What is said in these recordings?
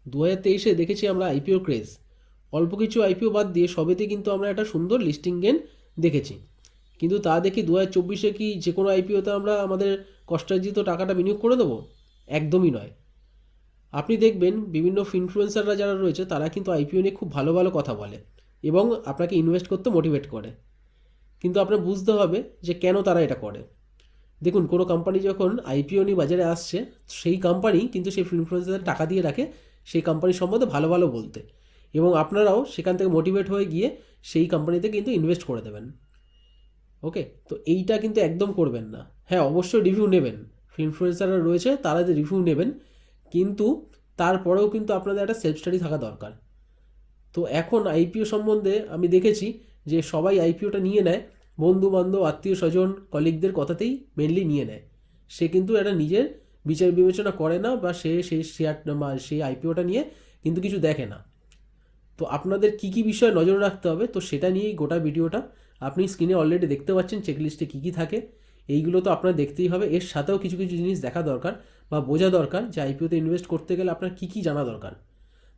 2023-এ দেখেছি আমরা IPO craze, অল্প কিছু আইপিও বাদ দিয়ে সবেতে কিন্তু আমরা একটা সুন্দর লিস্টিং গেন দেখেছি। কিন্তু তা দেখি 2024-এ কি যে কোনো আইপিওতে আমরা আমাদের কষ্টার্জিত টাকাটা বিনিয়োগ করে দেবো? একদমই নয়। আপনি দেখবেন বিভিন্ন ইনফ্লুয়েন্সাররা যারা রয়েছে তারা কিন্তু আইপিও নিয়ে খুব ভালো ভালো কথা বলে এবং আপনাকে ইনভেস্ট করতে মোটিভেট করে। কিন্তু আপনার বুঝতে হবে যে কেন তারা এটা করে। দেখুন, কোনো কোম্পানি যখন আইপিও নিয়ে বাজারে আসছে, সেই কোম্পানি কিন্তু সেই ইনফ্লুয়েন্সারদের টাকা দিয়ে রাখে সেই কোম্পানির সম্বন্ধে ভালো ভালো বলতে, এবং আপনারাও সেখান থেকে মোটিভেট হয়ে গিয়ে সেই কোম্পানিতে কিন্তু ইনভেস্ট করে দেবেন। ওকে, তো এইটা কিন্তু একদম করবেন না। হ্যাঁ, অবশ্যই রিভিউ নেবেন, ইনফ্লুয়েন্সাররা রয়েছে তারা যে রিভিউ নেবেন, কিন্তু তারপরেও কিন্তু আপনাদের একটা সেলফ স্টাডি থাকা দরকার। তো এখন আইপিও সম্বন্ধে আমি দেখেছি যে সবাই আইপিওটা নিয়ে নেয় বন্ধু বান্ধব আত্মীয় স্বজন কলিগদের কথাতেই মেনলি নিয়ে নেয়। সে কিন্তু এটা নিজের বিচার বিবেচনা করে না, বা সে সেই শেয়ার বা সেই আইপিওটা নিয়ে কিন্তু কিছু দেখে না। তো আপনাদের কি কি বিষয় নজর রাখতে হবে, তো সেটা নিয়েই গোটা ভিডিওটা। আপনি স্ক্রিনে অলরেডি দেখতে পাচ্ছেন চেকলিস্টে কী কী থাকে। এইগুলো তো আপনার দেখতেই হবে, এর সাথেও কিছু কিছু জিনিস দেখা দরকার বা বোঝা দরকার যে আইপিওতে ইনভেস্ট করতে গেলে আপনার কী কী জানা দরকার।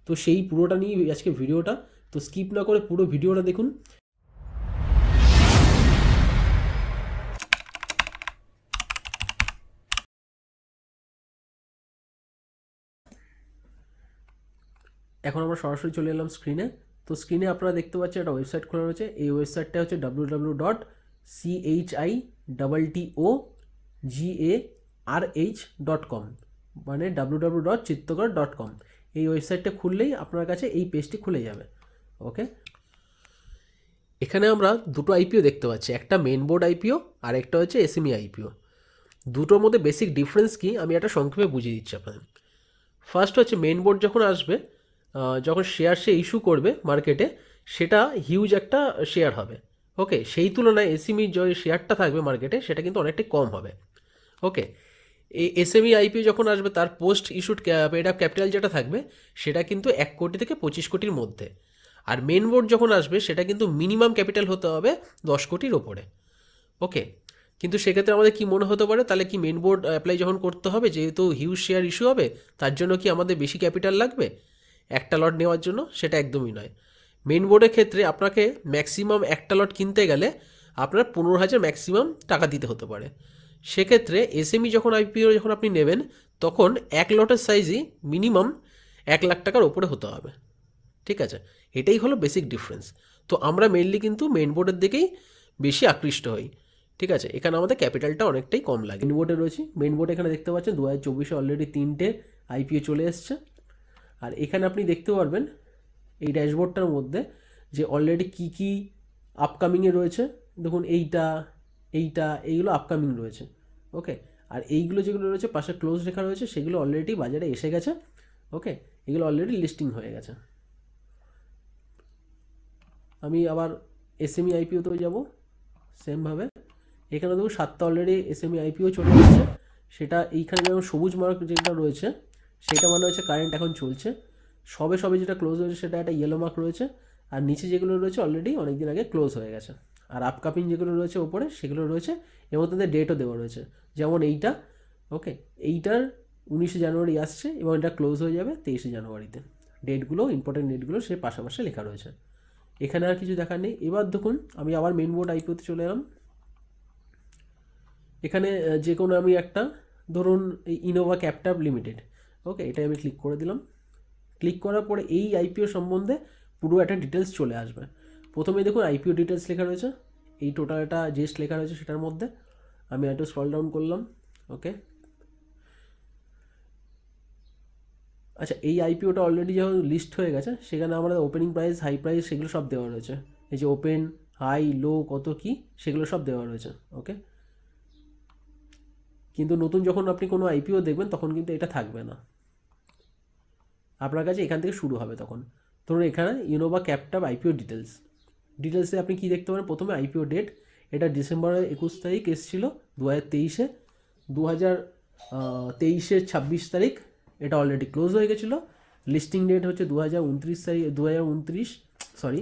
তো সেই পুরোটা নিয়েই আজকে ভিডিওটা, তো স্কিপ না করে পুরো ভিডিওটা দেখুন। এখন আমরা সরাসরি চলে এলাম স্ক্রিনে। তো স্ক্রিনে আপনারা দেখতে পাচ্ছেন একটা ওয়েবসাইট খোলা রয়েছে। এই ওয়েবসাইটটা হচ্ছে www.chigarh.com, মানে www.চিত্তগড়.com। এই ওয়েবসাইটটা খুললেই আপনার কাছে এই পেজটি খুলে যাবে। ওকে, এখানে আমরা দুটো আইপিও দেখতে পাচ্ছি, একটা মেন বোর্ড আইপিও আর একটা হচ্ছে এসএমই আইপিও। দুটোর মধ্যে বেসিক ডিফারেন্স কি আমি একটা সংক্ষেপে বুঝিয়ে দিচ্ছি আপনাদের। ফার্স্ট হচ্ছে মেন বোর্ড যখন আসবে, যখন শেয়ার সে ইস্যু করবে মার্কেটে, সেটা হিউজ একটা শেয়ার হবে। ওকে, সেই তুলনায় এসএমই যে শেয়ারটা থাকবে মার্কেটে সেটা কিন্তু অনেকটাই কম হবে। ওকে, এই এসএমই আইপিও যখন আসবে তার post issued paid up capital যেটা থাকবে সেটা কিন্তু 1 কোটি থেকে 25 কোটির মধ্যে। আর মেন বোর্ড যখন আসবে সেটা কিন্তু মিনিমাম ক্যাপিটাল হতে হবে 10 কোটির ওপরে। ওকে, কিন্তু সেক্ষেত্রে আমাদের কি মনে হতে পারে, তাহলে কি মেন বোর্ড অ্যাপ্লাই যখন করতে হবে, যেহেতু হিউজ শেয়ার ইস্যু হবে, তার জন্য কি আমাদের বেশি ক্যাপিটাল লাগবে একটা লট নেওয়ার জন্য? সেটা একদমই নয়। মেন বোর্ডের ক্ষেত্রে আপনাকে ম্যাক্সিমাম একটা লট কিনতে গেলে আপনার 15,000 ম্যাক্সিমাম টাকা দিতে হতে পারে। সেক্ষেত্রে এসএমই যখন আইপিও যখন আপনি নেবেন, তখন এক লটের সাইজই মিনিমাম 1 লাখ টাকার ওপরে হতে হবে। ঠিক আছে, এটাই হলো বেসিক ডিফারেন্স। তো আমরা মেনলি কিন্তু মেন বোর্ডের দিকেই বেশি আকৃষ্ট হই। ঠিক আছে, এখানে আমাদের ক্যাপিটালটা অনেকটাই কম লাগে। মেন বোর্ডে রয়েছি, মেন বোর্ডে এখানে দেখতে পাচ্ছেন 2024-এ অলরেডি 3টে আইপিও চলে এসছে। আর এখানে আপনি দেখতে পারবেন এই ড্যাশবোর্ডটার মধ্যে যে অলরেডি কী কী আপকামিংয়ে রয়েছে। দেখুন, এইটা এইটা এইগুলো আপকামিং রয়েছে। ওকে, আর এইগুলো যেগুলো রয়েছে পাশে ক্লোজ লেখা রয়েছে সেগুলো অলরেডি বাজারে এসে গেছে। ওকে, এগুলো অলরেডি লিস্টিং হয়ে গেছে। আমি আবার এসএমই আইপিওতেও যাব সেমভাবে। এখানে দেখুন 7টা অলরেডি এসএমই আইপিও চলে এসেছে। সেটা এইখানে যেমন সবুজ মার্ক যেটা রয়েছে সেটা মানে হচ্ছে কারেন্ট এখন চলছে। সবে সবে যেটা ক্লোজ হয়েছে সেটা একটা ইয়েলো মার্ক রয়েছে। আর নিচে যেগুলো রয়েছে অলরেডি অনেক দিন আগে ক্লোজ হয়ে গেছে। আর আপকামিং যেগুলো রয়েছে ওপরে সেগুলো রয়েছে, এবং তাদের ডেটও দেওয়া রয়েছে। যেমন এইটা, ওকে, এইটার 19শে জানুয়ারি আসছে এবং এটা ক্লোজ হয়ে যাবে 23শে জানুয়ারিতে। ডেটগুলো, ইম্পর্টেন্ট ডেটগুলো সে পাশাপাশি লেখা রয়েছে। এখানে আর কিছু দেখার নেই। এবার দেখুন আমি আবার মেন বোর্ড আইপিওতে চলে এলাম। এখানে যে কোনো আমি একটা, ধরুন এই ইনোভা ক্যাপিটাল লিমিটেড, ওকে, এটাই আমি ক্লিক করে দিলাম। ক্লিক করার পরে এই আইপিও সম্বন্ধে পুরো একটা ডিটেলস চলে আসবে। প্রথমে দেখুন আইপিও ডিটেলস লেখা রয়েছে, এই টোটালটা জিএস লেখা রয়েছে সেটার মধ্যে। আমি একটু স্ক্রল ডাউন করলাম। ওকে, আচ্ছা, এই আইপিওটা অলরেডি যখন লিস্ট হয়ে গেছে সেখানে আমাদের ওপেনিং প্রাইস, হাই প্রাইস সেগুলো সব দেওয়া রয়েছে। এই যে ওপেন, হাই, লো, কত কি সেগুলো সব দেওয়া রয়েছে। ওকে, কিন্তু নতুন যখন আপনি কোনো আইপিও দেখবেন তখন কিন্তু এটা থাকবে না, আপনার কাছে এখান থেকে শুরু হবে তখন। ধরুন এখানে ইনোভা ক্যাপটাপ আইপিও ডিটেলসে আপনি কি দেখতে পারেন, প্রথমে আইপিও ডেট, এটা ডিসেম্বরের 21 তারিখ এসেছিল 2023-এ। 2023-এর 26 তারিখ এটা অলরেডি ক্লোজ হয়ে গেছিলো। লিস্টিং ডেট হচ্ছে 2029 তারিখ, 2029, সরি,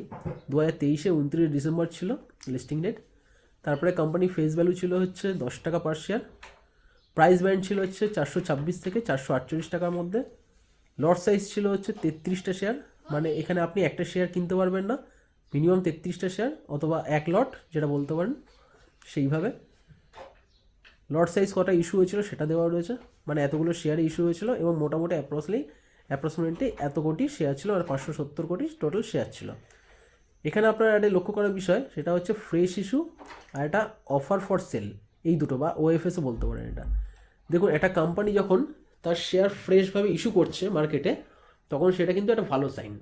2023-এ 29 ডিসেম্বর ছিল লিস্টিং ডেট। তারপরে কোম্পানি ফেস ভ্যালু ছিল হচ্ছে 10 টাকা পার শেয়ার। প্রাইস ব্যান্ড ছিল হচ্ছে 426 থেকে 448 টাকার মধ্যে। লট সাইজ ছিল হচ্ছে 33টা শেয়ার, মানে এখানে আপনি একটা শেয়ার কিনতে পারবেন না, মিনিমাম 33টা শেয়ার অথবা এক লট যেটা বলতে পারেন সেইভাবে। লট সাইজ কটা ইস্যু হয়েছিল সেটা দেওয়া রয়েছে, মানে এতগুলো শেয়ার ইস্যু হয়েছিল এবং মোটামুটি অ্যাপ্রক্সিমেটলি এত কোটি শেয়ার ছিল, মানে 570 কোটি টোটাল শেয়ার ছিল। এখানে আপনার একটা লক্ষ্য করার বিষয় সেটা হচ্ছে ফ্রেশ ইস্যু আর একটা অফার ফর সেল, এই দুটো বা ওএফএসও বলতে পারেন এটা। দেখুন একটা কোম্পানি যখন তার শেয়ার ফ্রেশভাবে ইস্যু করছে মার্কেটে, তখন সেটা কিন্তু একটা ভালো সাইন।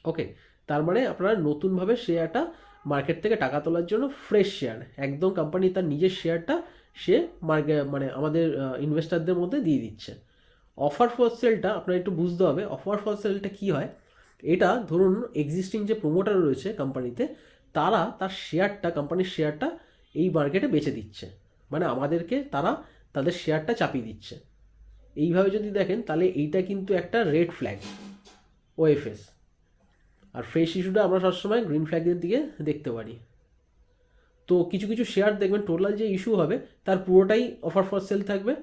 ওকে, তার মানে আপনারা নতুনভাবে শেয়ারটা মার্কেট থেকে টাকা তোলার জন্য ফ্রেশ শেয়ার, একদম কোম্পানি তার নিজের শেয়ারটা সে মানে আমাদের ইনভেস্টারদের মধ্যে দিয়ে দিচ্ছে। অফার ফর সেলটা আপনার একটু বুঝতে হবে, অফার ফর সেলটা কী হয়। এটা ধরুন এক্সিস্টিং যে প্রোমোটার রয়েছে কোম্পানিতে, তারা তার শেয়ারটা, কোম্পানির শেয়ারটা এই মার্কেটে বেচে দিচ্ছে, মানে আমাদেরকে তারা তাদের শেয়ারটা চাপিয়ে দিচ্ছে। এইভাবে যদি দেখেন তাহলে এইটা কিন্তু একটা রেড ফ্ল্যাগ ওএফএস। আর ফ্রেশ ইস্যুটা আমরা সবসময় গ্রিন ফ্ল্যাগের দিকে দেখতে পারি। তো কিছু কিছু শেয়ার দেখবেন টোটাল যে ইস্যু হবে তার পুরোটাই অফার ফর সেল থাকবে,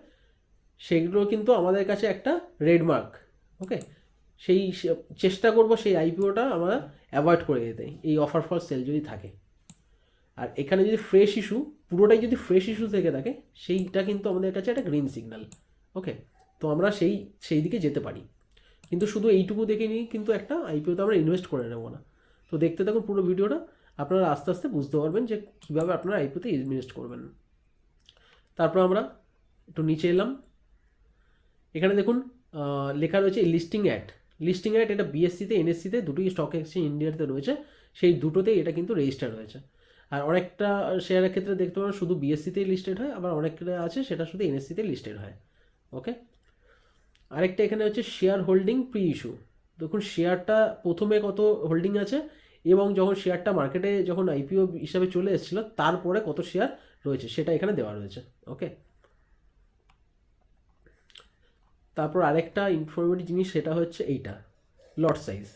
সেগুলো কিন্তু আমাদের কাছে একটা রেড মার্ক। ওকে, সেই চেষ্টা করব সেই আইপিওটা আমরা অ্যাভয়েড করে দিতে, এই অফার ফর সেল যদি থাকে। আর এখানে যদি ফ্রেশ ইস্যু, পুরোটাই যদি ফ্রেশ ইস্যু থেকে থাকে, সেইটা কিন্তু আমাদের কাছে একটা গ্রিন সিগন্যাল। ওকে, তো আমরা সেই দিকে যেতে পারি, কিন্তু শুধু এইটুকু দেখে নিই কিন্তু একটা আইপিওতে আমরা ইনভেস্ট করে নেব না। তো দেখতে থাকুন পুরো ভিডিওটা, আপনারা আস্তে আস্তে বুঝতে পারবেন যে কীভাবে আপনারা আইপিওতে ইনভেস্ট করবেন। তারপর আমরা একটু নিচে এলাম, এখানে দেখুন লেখা রয়েছে লিস্টিং অ্যাড। লিস্টিং অ্যাড এটা বিএসসিতে এনএসসিতে দুটোই স্টক এক্সচেঞ্জ ইন্ডিয়াতে রয়েছে, সেই দুটোতেই এটা কিন্তু রেজিস্টার রয়েছে। আর অনেকটা শেয়ারের ক্ষেত্রে দেখতে পাবেন শুধু বিএসসিতেই লিস্টেড হয়, আবার অনেকটা আছে সেটা শুধু এনএসসিতে লিস্টেড হয়। ওকে, আরেকটা এখানে হচ্ছে শেয়ার হোল্ডিং প্রি ইস্যু। দেখুন শেয়ারটা প্রথমে কত হোল্ডিং আছে এবং যখন শেয়ারটা মার্কেটে যখন আইপিও হিসাবে চলে এসেছিলো তারপরে কত শেয়ার রয়েছে সেটা এখানে দেওয়া রয়েছে। ওকে, তারপর আরেকটা ইনফরমেটিভ জিনিস সেটা হচ্ছে এইটা লট সাইজ।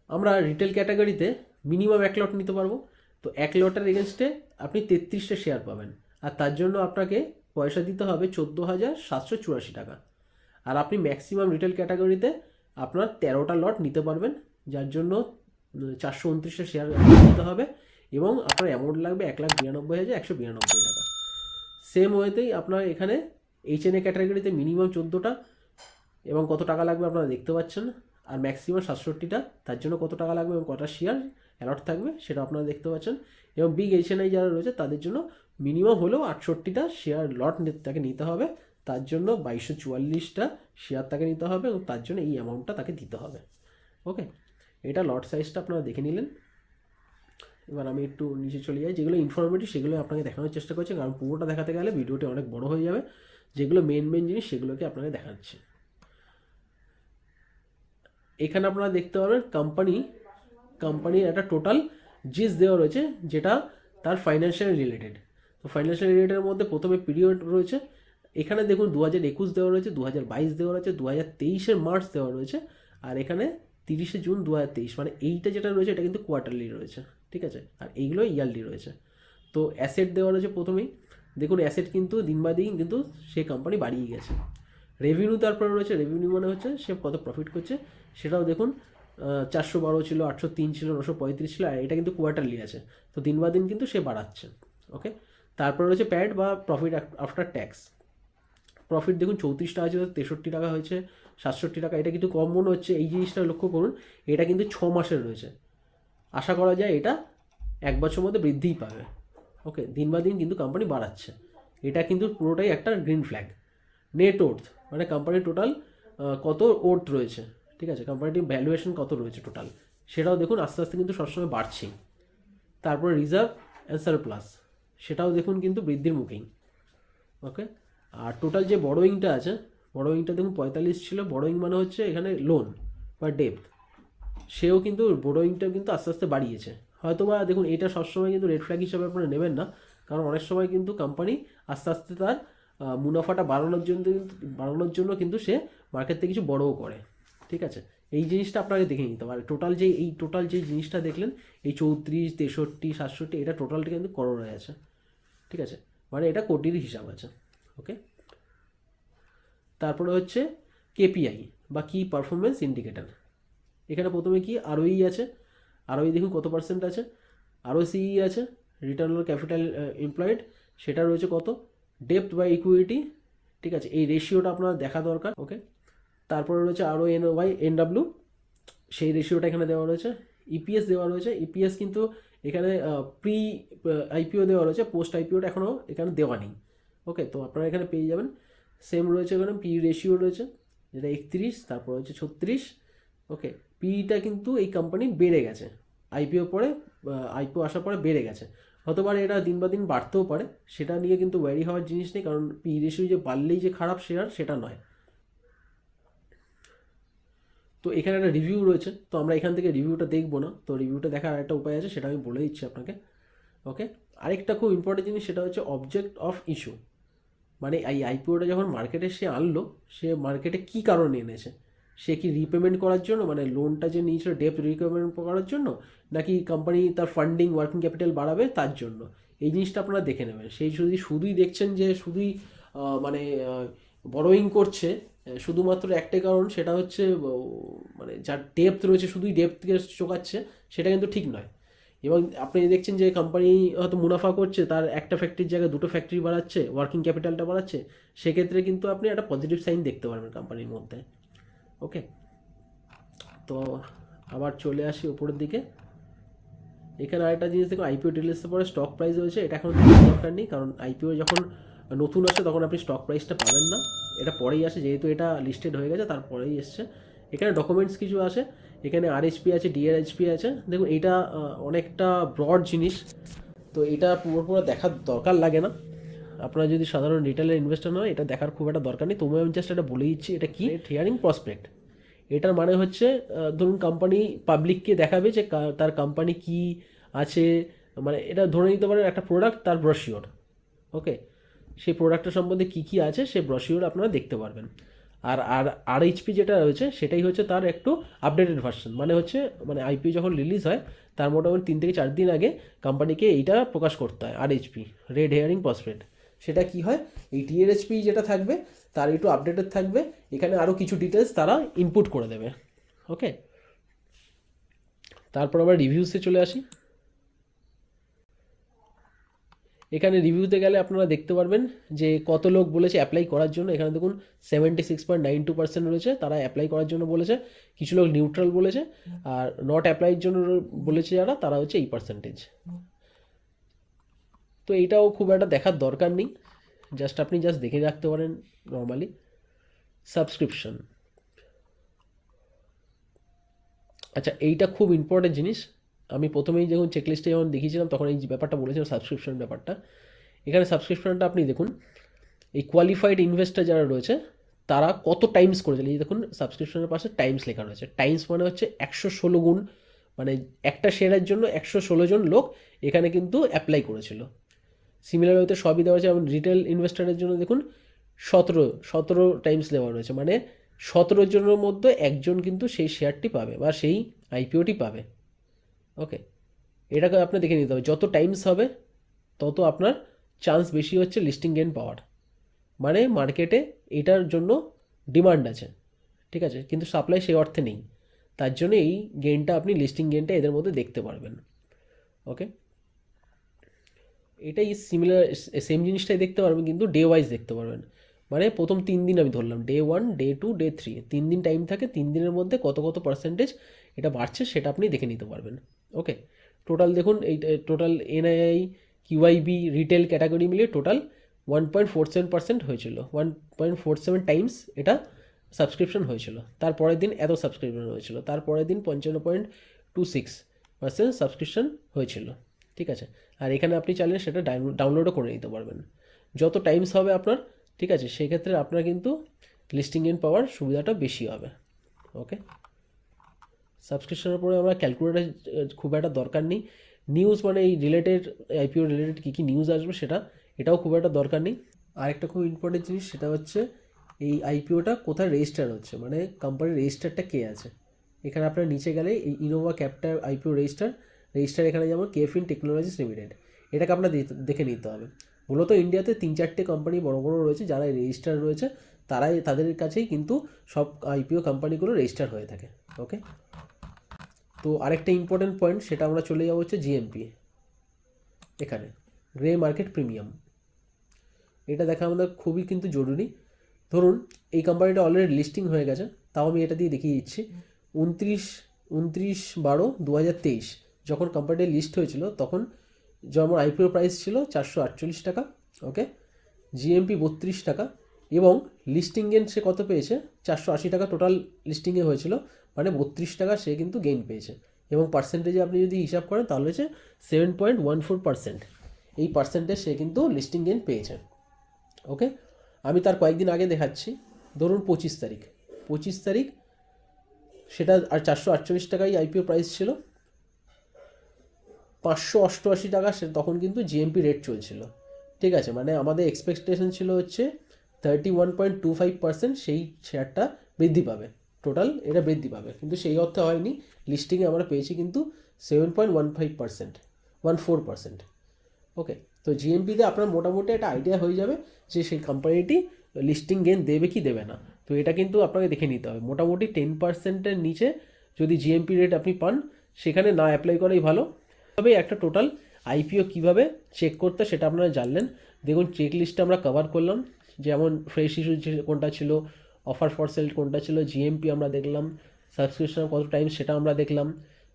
আমরা রিটেল ক্যাটাগরিতে মিনিমাম এক লট নিতে পারবো, তো এক লটের এগেনস্টে আপনি 33টা শেয়ার পাবেন, আর তার জন্য আপনাকে পয়সা দিতে হবে 14,784 টাকা। আর আপনি ম্যাক্সিমাম রিটেল ক্যাটাগরিতে আপনার 13টা লট নিতে পারবেন, যার জন্য 429টা শেয়ার নিতে হবে এবং আপনার অ্যামাউন্ট লাগবে 1,92,192 টাকা। সেম ওয়েতেই আপনার এখানে এইচএনএ ক্যাটাগরিতে মিনিমাম 14টা এবং কত টাকা লাগবে আপনারা দেখতে পাচ্ছেন, আর ম্যাক্সিমাম 67টা, তার জন্য কত টাকা লাগবে এবং কটা শেয়ার অ্যালট থাকবে সেটা আপনারা দেখতে পাচ্ছেন। এবং বিগ এইচএনআই যারা রয়েছে তাদের জন্য মিনিমাম হলেও 68টা শেয়ার লট তাকে নিতে হবে, তার জন্য 2244টা শেয়ার তাকে নিতে হবে এবং তার জন্য এই অ্যামাউন্টটা তাকে দিতে হবে। ওকে, এটা লট সাইজটা আপনারা দেখে নিলেন। এবার আমি একটু নিচে চলে যাই, যেগুলো ইনফরমেটিভ সেগুলো আপনাকে দেখানোর চেষ্টা করছি, কারণ পুরোটা দেখাতে গেলে ভিডিওটি অনেক বড় হয়ে যাবে। যেগুলো মেন জিনিস সেগুলোকে আপনাকে দেখাচ্ছি। এখানে আপনারা দেখতে পাবেন কোম্পানির একটা টোটাল জিস দেওয়া রয়েছে যেটা তার ফাইন্যান্সিয়াল রিলেটেড। তো ফাইন্যান্সিয়াল রিলেটেডের মধ্যে প্রথমে পিরিয়ড রয়েছে, এখানে দেখুন 2021 দেওয়া রয়েছে, 2022 দেওয়া রয়েছে, 2023 মার্চ দেওয়া রয়েছে, আর এখানে 30 জুন 2023, মানে এইটা যেটা রয়েছে এটা কিন্তু কোয়ার্টারলি রয়েছে, ঠিক আছে, আর এইগুলো ইয়ারলি রয়েছে। তো অ্যাসেট দেওয়া রয়েছে প্রথমেই, দেখুন অ্যাসেট কিন্তু দিন বাই দিন কিন্তু সেই কোম্পানি বাড়িয়ে গেছে। রেভিনিউ তারপরে রয়েছে, রেভিনিউ মানে হচ্ছে সে কত প্রফিট করছে সেটাও দেখুন, 412 ছিল, 803 ছিল, 935 ছিল, আর এটা কিন্তু কোয়ার্টারলি আছে, তো দিন বা দিন কিন্তু সে বাড়াচ্ছে। ওকে, তারপরে রয়েছে প্যাড বা প্রফিট আফটার ট্যাক্স। প্রফিট দেখুন 34 টাকা ছিল, 63 টাকা হয়েছে, 67 টাকা, এটা কিন্তু কম মনে হচ্ছে, এই জিনিসটা লক্ষ্য করুন, এটা কিন্তু 6 মাসের রয়েছে, আশা করা যায় এটা 1 বছরের মধ্যে বৃদ্ধিই পাবে। ওকে, দিন বা দিন কিন্তু কোম্পানি বাড়াচ্ছে, এটা কিন্তু পুরোটাই একটা গ্রিন ফ্ল্যাগ। নেট ওর্থ মানে কোম্পানির টোটাল কত ওর্থ রয়েছে, ঠিক আছে, কোম্পানিটির ভ্যালুয়েশন কত রয়েছে টোটাল, সেটাও দেখুন আস্তে আস্তে কিন্তু সবসময় বাড়ছেই। তারপরে রিজার্ভ অ্যান্ড সারপ্লাস, সেটাও দেখুন কিন্তু বৃদ্ধির মুখেই। ওকে, আর টোটাল যে বড়োয়িংটা আছে, বড়োয়িংটা দেখুন 45 ছিল, বড়োয়িং মানে হচ্ছে এখানে লোন বা ডেপ্ট, সেও কিন্তু বড়োয়িংটাও কিন্তু আস্তে আস্তে বাড়িয়েছে। হয়তো বা দেখুন এটা সবসময় কিন্তু রেড ফ্ল্যাগ হিসাবে আপনারা নেবেন না, কারণ অনেক সময় কিন্তু কোম্পানি আস্তে আস্তে তার মুনাফাটা বাড়ানোর জন্য কিন্তু সে মার্কেট থেকে কিছু বড়ও করে, ঠিক আছে। এই জিনিসটা আপনাকে দেখে নিতে হবে। টোটাল যে জিনিসটা দেখলেন, এই 34, 63, 67, এটা টোটালটা কিন্তু করোড়ায় আছে, ঠিক আছে, মানে এটা কোটির হিসাব আছে। ওকে, তারপরে হচ্ছে কেপিআই বা কি পারফরমেন্স ইন্ডিকেটর। এখানে প্রথমে কি আরওই আছে, আরওই দেখুন কত পার্সেন্ট আছে, আরওসিই আছে, রিটার্ন অন ক্যাপিটাল এমপ্লয়েড সেটা রয়েছে কত, ডেপ্থ বা ইকুইটি, ঠিক আছে, এই রেশিওটা আপনার দেখা দরকার। ওকে, তারপরে রয়েছে আরও এনডাব্লিউ, সেই রেশিওটা এখানে দেওয়া রয়েছে, ইপিএস দেওয়া রয়েছে। ইপিএস কিন্তু এখানে প্রি আইপিও দেওয়া রয়েছে, পোস্ট আইপিওটা এখনও এখানে দেওয়া নেই। ওকে, তো আপনারা এখানে পেয়ে যাবেন। সেম রয়েছে এখানে পি রেশিও রয়েছে যেটা 31, তারপর হচ্ছে 36। ওকে, পিটা কিন্তু এই কোম্পানি বেড়ে গেছে আইপিও পরে, আইপিও আসার পরে বেড়ে গেছে। হতে পারে এটা দিন বা দিন বাড়তেও পারে, সেটা নিয়ে কিন্তু ওয়ারি হওয়ার জিনিস নেই, কারণ পি রেশিও যে বাড়লেই যে খারাপ শেয়ার সেটা নয়। তো এখানে একটা রিভিউ রয়েছে, তো আমরা এখান থেকে রিভিউটা দেখবো না, তো রিভিউটা দেখার আরেকটা উপায় আছে, সেটা আমি বলে দিচ্ছি আপনাকে। ওকে, আরেকটা খুব ইম্পর্টেন্ট জিনিস সেটা হচ্ছে অবজেক্ট অফ ইস্যু, মানে এই আইপিওটা যখন মার্কেটে সে আনলো, সে মার্কেটে কী কারণে এনেছে, সে কি রিপেমেন্ট করার জন্য, মানে লোনটা যে নিয়েছিল ডেপ্ট রিপেমেন্ট করার জন্য, নাকি কোম্পানি তার ফান্ডিং ওয়ার্কিং ক্যাপিটাল বাড়াবে তার জন্য, এই জিনিসটা আপনারা দেখে নেবেন। সেই যদি শুধুই দেখছেন যে শুধুই মানে বড়োইং করছে শুধুমাত্র একটাই কারণ, সেটা হচ্ছে মানে যার ডেপ্থ রয়েছে শুধুই ডেপ্থকে চোকাচ্ছে, সেটা কিন্তু ঠিক নয়। এবং আপনি দেখছেন যে কোম্পানি হয়তো মুনাফা করছে, তার একটা ফ্যাক্টরির জায়গায় দুটো ফ্যাক্টরি বাড়াচ্ছে, ওয়ার্কিং ক্যাপিটালটা বাড়াচ্ছে, সেক্ষেত্রে কিন্তু আপনি একটা পজিটিভ সাইন দেখতে পারবেন কোম্পানির মধ্যে। ওকে, তো আবার চলে আসি উপরের দিকে। এখানে আরেকটা জিনিস দেখুন, আইপিও ডিটেলসের পরে স্টক প্রাইস রয়েছে, এটা এখন দরকার নেই, কারণ আইপিও যখন নতুন আসে তখন আপনি স্টক প্রাইসটা পাবেন না, এটা পরেই আসে, যেহেতু এটা লিস্টেড হয়ে গেছে তারপরেই এসছে। এখানে ডকুমেন্টস কিছু আছে, এখানে আরএইচপি আছে, ডিআরএইচপি আছে। দেখুন এইটা অনেকটা ব্রড জিনিস, তো এটা পুরোপুরো দেখার দরকার লাগে না, আপনারা যদি সাধারণ রিটেলের ইনভেস্টর নয় এটা দেখার খুব একটা দরকার নেই। তবু আমি জাস্ট এটা বলে দিচ্ছি, এটা কি হিয়ারিং প্রসপেক্ট। এটার মানে হচ্ছে ধরুন কোম্পানি পাবলিককে দেখাবে যে তার কোম্পানি কি আছে, মানে এটা ধরে নিতে পারেন একটা প্রোডাক্ট, তার ব্রোশিওর। ওকে, সেই প্রোডাক্টের সম্বন্ধে কী কী আছে সেই ব্রোশিওর আপনারা দেখতে পারবেন। আর আর আরএইচপি যেটা রয়েছে সেটাই হচ্ছে তার একটু আপডেটেড ভার্সন, মানে হচ্ছে মানে আইপিও যখন রিলিজ হয় তার মোটামুটি 3 থেকে 4 দিন আগে কোম্পানিকে এইটা প্রকাশ করতে হয়, আরএইচপি, রেড হেয়ারিং প্রসপেক্ট। সেটা কি হয়, এই টিআরএইচপি যেটা থাকবে তার একটু আপডেটেড থাকবে, এখানে আরও কিছু ডিটেলস তারা ইনপুট করে দেবে। ওকে, তারপর আমরা রিভিউসে চলে আসি। এখানে রিভিউতে গেলে আপনারা দেখতে পারবেন যে কত লোক বলেছে অ্যাপ্লাই করার জন্য। এখানে দেখুন 76.92% রয়েছে, তারা অ্যাপ্লাই করার জন্য বলেছে। কিছু লোক নিউট্রাল বলেছে, আর নট অ্যাপ্লাইয়ের জন্য বলেছে যারা, তারা হচ্ছে এই পার্সেন্টেজ। তো এইটাও খুব একটা দেখার দরকার নেই, জাস্ট আপনি জাস্ট দেখে রাখতে পারেন নর্মালি। সাবস্ক্রিপশন, আচ্ছা এইটা খুব ইম্পর্টেন্ট জিনিস। আমি প্রথমেই যখন চেকলিস্টে যখন দেখিয়েছিলাম তখন এই ব্যাপারটা বলেছিলাম, সাবস্ক্রিপশন ব্যাপারটা। এখানে সাবস্ক্রিপশনটা আপনি দেখুন, এই কোয়ালিফাইড ইনভেস্টর যারা রয়েছে তারা কত টাইমস করেছিল, এই দেখুন সাবস্ক্রিপশনের পাশে টাইমস লেখা রয়েছে। টাইমস মানে হচ্ছে 116 গুণ, মানে একটা শেয়ারের জন্য 116 জন লোক এখানে কিন্তু অ্যাপ্লাই করেছিল। সিমিলার হয়তো সবই দেওয়া আছে, যেমন রিটেল ইনভেস্টারের জন্য দেখুন 17 টাইমস দেওয়া রয়েছে, মানে 17 জনের মধ্যে একজন কিন্তু সেই শেয়ারটি পাবে বা সেই আইপিওটি পাবে। ওকে, এটাকে আপনার দেখে নিতে হবে, যত টাইমস হবে তত আপনার চান্স বেশি হচ্ছে লিস্টিং গেইন পাওয়ার, মানে মার্কেটে এটার জন্য ডিমান্ড আছে, ঠিক আছে, কিন্তু সাপ্লাই সেই অর্থে নেই, তার জন্য এই গেইনটা আপনি লিস্টিং গেইনটা এদের মধ্যে দেখতে পারবেন। ওকে, এটাই সিমিলার, সেম জিনিসটাই দেখতে পারবেন কিন্তু ডে ওয়াইজ দেখতে পারবেন, মানে প্রথম 3 দিন আমি ধরলাম, ডে 1, ডে 2, ডে 3, 3 দিন টাইম থাকে, 3 দিনের মধ্যে কত কত পার্সেন্টেজ এটা বাড়ছে সেটা আপনি দেখে নিতে পারবেন। ওকে, টোটাল দেখুন এই টোটাল এনআইআই কিউআইবি রিটেল ক্যাটাগরি মিলিয়ে টোটাল 1.47% হয়েছিল, 1.47 টাইমস এটা সাবস্ক্রিপশন হয়েছিল। তারপরের দিন এত সাবস্ক্রিপশন হয়েছিল, তারপরের দিন 55.26% সাবস্ক্রিপশন হয়েছিল, ঠিক আছে। আর এখানে আপনি চাইলে সেটা ডাউনলোডও করে নিতে পারবেন। যত টাইমস হবে আপনার, ঠিক আছে, সেক্ষেত্রে আপনার কিন্তু লিস্টিং গেইন পাওয়ার সুবিধাটা বেশি হবে। ওকে, সাবস্ক্রিপশনের পরে আমরা ক্যালকুলেটার খুব একটা দরকার নেই। নিউজ মানে এই রিলেটেড আইপিও রিলেটেড কী কী নিউজ আসবে এটাও খুব একটা দরকার নেই। আরেকটা খুব ইম্পর্টেন্ট জিনিস সেটা হচ্ছে এই আইপিওটা কোথায় রেজিস্টার হচ্ছে, মানে কোম্পানির রেজিস্টারটা কে আছে। এখানে আপনার নিচে গেলে এই ইনোভা ক্যাপিটাল আইপিও রেজিস্টার এখানে যেমন কেফিন টেকনোলজিস লিমিটেড, এটাকে আপনার দেখে নিতে হবে। মূলত ইন্ডিয়াতে 3-4টে কোম্পানি বড় বড় রয়েছে যারা রেজিস্টার রয়েছে, তাদের কাছেই কিন্তু সব আইপিও কোম্পানিগুলো রেজিস্টার হয়ে থাকে। ওকে, তো আরেকটা ইম্পর্টেন্ট পয়েন্ট, সেটা আমরা চলে যাবো হচ্ছে জিএমপি। এখানে গ্রে মার্কেট প্রিমিয়াম, এটা দেখা আমাদের খুবই কিন্তু জরুরি। ধরুন এই কোম্পানিটা অলরেডি লিস্টিং হয়ে গেছে, তাও আমি এটা দিয়ে দেখিয়ে দিচ্ছি। 29/12/2023 যখন কোম্পানিটা লিস্ট হয়েছিল, তখন যেমন আইপিও প্রাইস ছিল 448 টাকা। ওকে, জিএমপি 32 টাকা, এবং লিস্টিং গেন সে কত পেয়েছে? 480 টাকা টোটাল লিস্টিংয়ে হয়েছিল, মানে 32 টাকা সে কিন্তু গেইন পেয়েছে। এবং পার্সেন্টেজে আপনি যদি হিসাব করেন তাহলে হচ্ছে 7.14%। এই পার্সেন্টেজ সে কিন্তু লিস্টিং গেন পেয়েছে। ওকে, আমি তার কয়েকদিন আগে দেখাচ্ছি। ধরুন 25 তারিখ সেটা আর 448 টাকাই আইপিও প্রাইস ছিল, 588 টাকা সে তখন কিন্তু জিএমপি রেট চলছিল। ঠিক আছে, মানে আমাদের এক্সপেকটেশন ছিল হচ্ছে 31.25% সেই শেয়ারটা বৃদ্ধি পাবে, টোটাল এটা বৃদ্ধি পাবে, কিন্তু সেই অর্থে হয়নি। লিস্টিংয়ে আমরা পেয়েছি কিন্তু 7.14%। ওকে, তো জিএমপিতে আপনার মোটামুটি একটা আইডিয়া হয়ে যাবে যে সেই কোম্পানিটি লিস্টিং গেন দেবে কি দেবে না। তো এটা কিন্তু আপনাকে দেখে নিতে হবে। মোটামুটি 10%-এর নিচে যদি জিএমপি রেট আপনি পান, সেখানে না অ্যাপ্লাই করাই ভালো। তবে একটা টোটাল আইপিও কিভাবে চেক করতে সেটা আপনারা জানলেন। দেখুন চেক লিস্টটা আমরা কভার করলাম, যেমন ফ্রেশ ইস্যু কোনটা ছিল, অফার ফর সেল কোনটা ছিল, জিএমপি আমরা দেখলাম, সাবস্ক্রিপশন কত টাইম সেটা আমরা দেখলাম,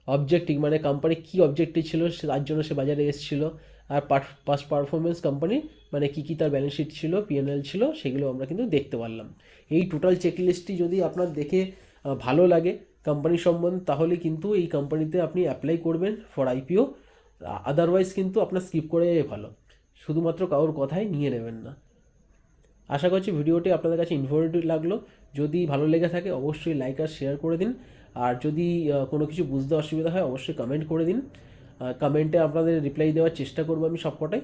অবজেক্টিভ মানে কোম্পানি কী অবজেক্টিভ ছিল তার জন্য সে বাজারে এসেছিলো, আর পাস্ট পারফরমেন্স কোম্পানি মানে কী তার ব্যালেন্স শিট ছিল, পিএনএল ছিল, সেগুলো আমরা কিন্তু দেখতে পারলাম। এই টোটাল চেক লিস্টটি যদি আপনার দেখে ভালো লাগে কোম্পানি সম্বন্ধে, তাহলে কিন্তু এই কোম্পানিতে আপনি অ্যাপ্লাই করবেন ফর আইপিও। আদারওয়াইজ কিন্তু আপনার স্কিপ করে ভালো, শুধুমাত্র কারোর কথাই নিয়ে নেবেন না। আশা করছি ভিডিওটি আপনাদের কাছে ইনফরমেটিভ লাগলো। যদি ভালো লেগে থাকে অবশ্যই লাইক আর শেয়ার করে দিন। আর যদি কোনো কিছু বুঝতে অসুবিধা হয় অবশ্যই কমেন্ট করে দিন, কমেন্টে আপনাদের রিপ্লাই দেওয়ার চেষ্টা করবো আমি সবকটাই।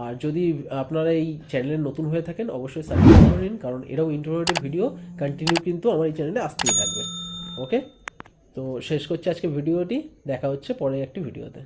আর যদি আপনারা এই চ্যানেলে নতুন হয়ে থাকেন অবশ্যই সাবস্ক্রাইব করে নিন, কারণ এরকম ইনফরমেটিভ ভিডিও কন্টিনিউ কিন্তু আমার এই চ্যানেলে আসতেই থাকবে। ওকে, তো শেষ করছি আজকে ভিডিওটি, দেখা হচ্ছে পরে একটি ভিডিওতে।